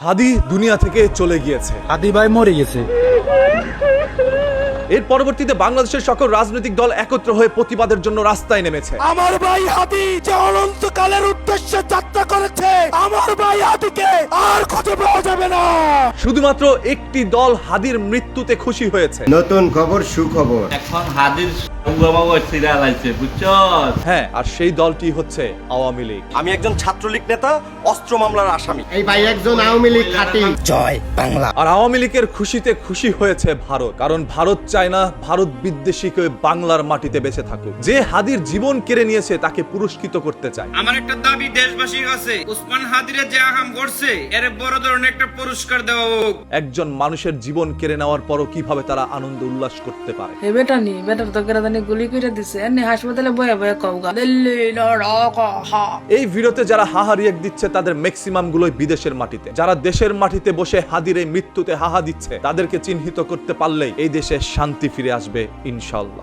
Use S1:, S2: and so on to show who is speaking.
S1: হাদি দুনিয়া থেকে চলে গিয়েছে।
S2: হাদি ভাই মরে গেছে।
S1: এর পরবর্তীতে বাংলাদেশের সকল রাজনৈতিক দল একত্র হয়ে প্রতিবাদের জন্য রাস্তায় নেমেছে।
S3: আমার ভাই হাদি যে অনন্তকালের উদ্দেশ্যে যাত্রা করেছে, আমার ভাই হাদিকে আর খুঁজে পাওয়া যাবে না।
S1: শুধুমাত্র একটি দল হাদির মৃত্যুতে খুশি হয়েছে।
S4: নতুন খবর, সুখবর।
S5: এখন হাদির সিরিয়াল আছে, বুঝছো?
S1: হ্যাঁ, আর সেই দলটি হচ্ছে আওয়ামী লীগ।
S3: আমি একজন ছাত্রলীগ নেতা, অস্ত্র মামলার আসামি।
S4: এই ভাই একজন আওয়ামী লীগ খাঁটি।
S3: জয় বাংলা।
S1: আর আওয়ামী লীগের খুশিতে খুশি হয়েছে ভারত, কারণ ভারত চায় না ভারত বিদ্বেষীকে বাংলার মাটিতে বেঁচে থাকুক। যে হাদির জীবন কেড়ে নিয়েছে তাকে পুরস্কৃত করতে চায়।
S6: আমার একটা দাবি দেশবাসীর কাছে, উসমান হাদিরে যে আহাম করছে এর বড় ধরনের একটা পুরস্কার দেওয়া হোক।
S1: একজন মানুষের জীবন কেড়ে নেওয়ার পরও কিভাবে তারা আনন্দ উল্লাস করতে পারে।
S7: এ বেটা নি বেটার তো কেরাদানি গুলি করে দিছে, এনে হাসপাতালে বয়ে বয়ে কওগা দিল্লি লড়কা হা।
S1: এই ভিডিওতে যারা হাহা রিয়েক্ট দিচ্ছে তাদের ম্যাক্সিমাম গুলোই বিদেশের মাটিতে। যারা দেশের মাটিতে বসে হাদির এই মৃত্যুতে হাহা দিচ্ছে তাদেরকে চিহ্নিত করতে পারলেই এই দেশে শান্তি ফিরে আসবে ইনশাআল্লাহ।